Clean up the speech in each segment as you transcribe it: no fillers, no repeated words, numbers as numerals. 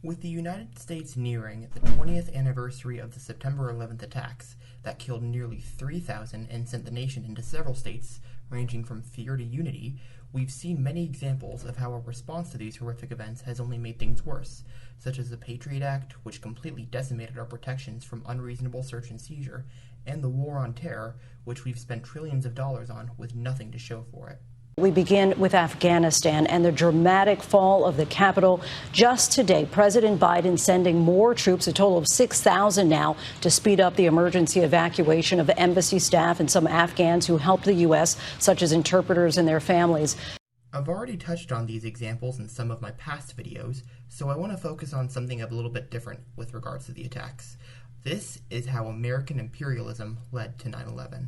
With the United States nearing the 20th anniversary of the September 11th attacks that killed nearly 3,000 and sent the nation into several states ranging from fear to unity, we've seen many examples of how our response to these horrific events has only made things worse, such as the Patriot Act, which completely decimated our protections from unreasonable search and seizure, and the War on Terror, which we've spent trillions of dollars on with nothing to show for it. We begin with Afghanistan and the dramatic fall of the capital. Just today, President Biden sending more troops, a total of 6,000 now, to speed up the emergency evacuation of embassy staff and some Afghans who helped the U.S., such as interpreters and their families. I've already touched on these examples in some of my past videos, so I want to focus on something a little bit different with regards to the attacks. This is how American imperialism led to 9/11.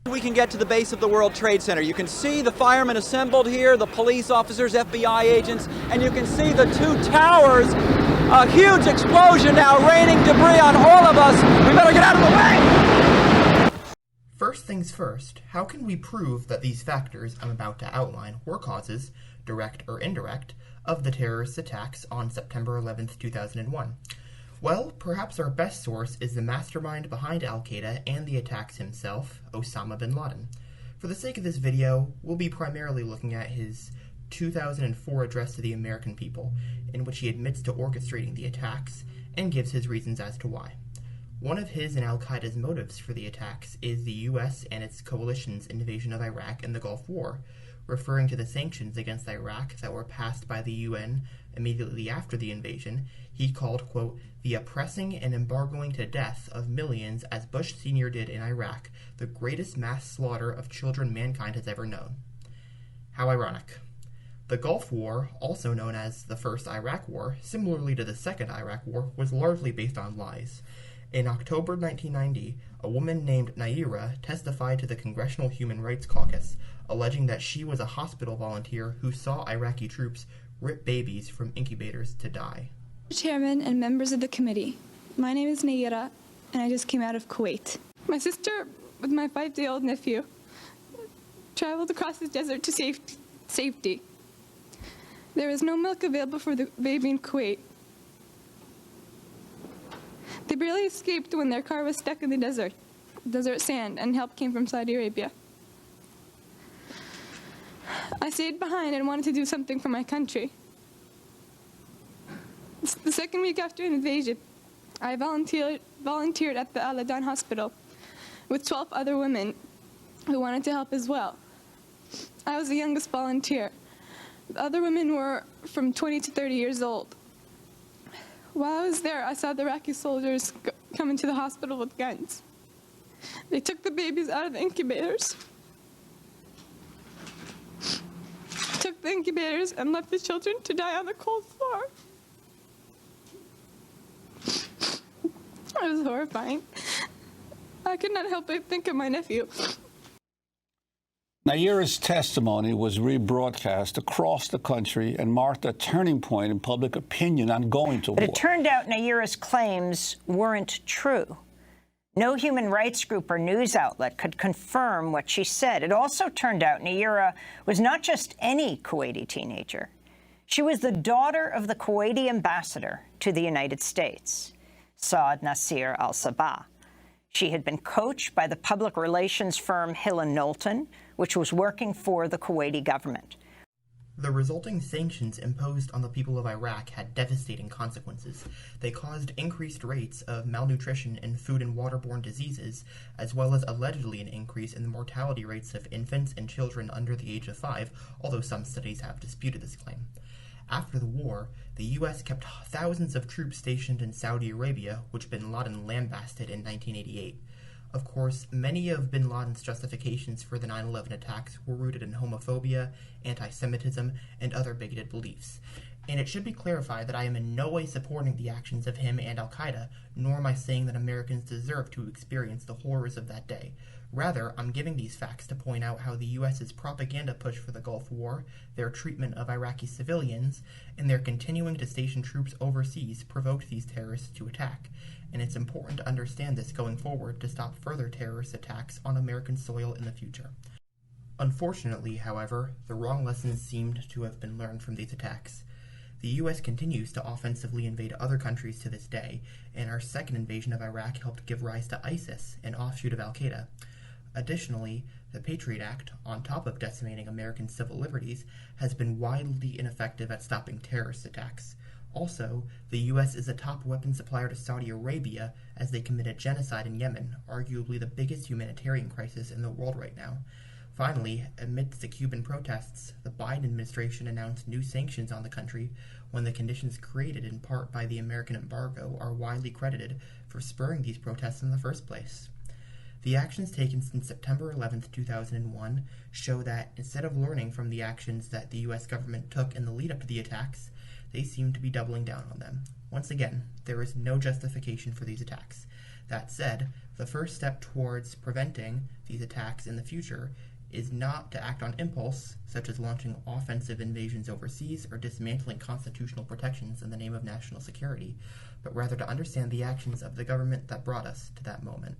We can get to the base of the World Trade Center. You can see the firemen assembled here, the police officers, FBI agents, and you can see the two towers. A huge explosion now raining debris on all of us. We better get out of the way! First things first, how can we prove that these factors I'm about to outline were causes, direct or indirect, of the terrorist attacks on September 11th, 2001? Well, perhaps our best source is the mastermind behind Al-Qaeda and the attacks himself, Osama bin Laden. For the sake of this video, we'll be primarily looking at his 2004 address to the American people, in which he admits to orchestrating the attacks and gives his reasons as to why. One of his and Al-Qaeda's motives for the attacks is the U.S. and its coalition's invasion of Iraq and the Gulf War, referring to the sanctions against Iraq that were passed by the UN immediately after the invasion. He called, quote, the oppressing and embargoing to death of millions as Bush Sr. did in Iraq, the greatest mass slaughter of children mankind has ever known. How ironic. The Gulf War, also known as the First Iraq War, similarly to the Second Iraq War, was largely based on lies. In October 1990, a woman named Naira testified to the Congressional Human Rights Caucus, alleging that she was a hospital volunteer who saw Iraqi troops rip babies from incubators to die. Chairman and members of the committee, my name is Naira, and I just came out of Kuwait. My sister, with my 5-day-old nephew, traveled across the desert to safety. There was no milk available for the baby in Kuwait. They barely escaped when their car was stuck in the desert sand, and help came from Saudi Arabia. I stayed behind and wanted to do something for my country. The second week after an invasion, I volunteered at the Al-Adan hospital with 12 other women who wanted to help as well. I was the youngest volunteer. The other women were from 20 to 30 years old. While I was there, I saw the Iraqi soldiers come into the hospital with guns. They took the babies out of the incubators, and left the children to die on the cold floor. It was horrifying. I could not help but think of my nephew. Naira's testimony was rebroadcast across the country and marked a turning point in public opinion on going to war. But it turned out Naira's claims weren't true. No human rights group or news outlet could confirm what she said. It also turned out Naira was not just any Kuwaiti teenager. She was the daughter of the Kuwaiti ambassador to the United States, Saad Nasir al-Sabah. She had been coached by the public relations firm Hill & Knowlton, which was working for the Kuwaiti government. The resulting sanctions imposed on the people of Iraq had devastating consequences. They caused increased rates of malnutrition and food and waterborne diseases, as well as allegedly an increase in the mortality rates of infants and children under the age of 5, although some studies have disputed this claim. After the war, the U.S. kept thousands of troops stationed in Saudi Arabia, which bin Laden lambasted in 1988. Of course, many of bin Laden's justifications for the 9/11 attacks were rooted in homophobia, anti-Semitism, and other bigoted beliefs. And it should be clarified that I am in no way supporting the actions of him and Al-Qaeda, nor am I saying that Americans deserve to experience the horrors of that day. Rather, I'm giving these facts to point out how the U.S.'s propaganda push for the Gulf War, their treatment of Iraqi civilians, and their continuing to station troops overseas provoked these terrorists to attack. And it's important to understand this going forward to stop further terrorist attacks on American soil in the future. Unfortunately, however, the wrong lessons seemed to have been learned from these attacks. The U.S. continues to offensively invade other countries to this day, and our second invasion of Iraq helped give rise to ISIS, an offshoot of Al-Qaeda. Additionally, the Patriot Act, on top of decimating American civil liberties, has been wildly ineffective at stopping terrorist attacks. Also, the U.S. is a top weapon supplier to Saudi Arabia as they committed genocide in Yemen, arguably the biggest humanitarian crisis in the world right now. Finally, amidst the Cuban protests, the Biden administration announced new sanctions on the country when the conditions created in part by the American embargo are widely credited for spurring these protests in the first place. The actions taken since September 11, 2001 show that instead of learning from the actions that the U.S. government took in the lead-up to the attacks, they seem to be doubling down on them. Once again, there is no justification for these attacks. That said, the first step towards preventing these attacks in the future is not to act on impulse, such as launching offensive invasions overseas or dismantling constitutional protections in the name of national security, but rather to understand the actions of the government that brought us to that moment.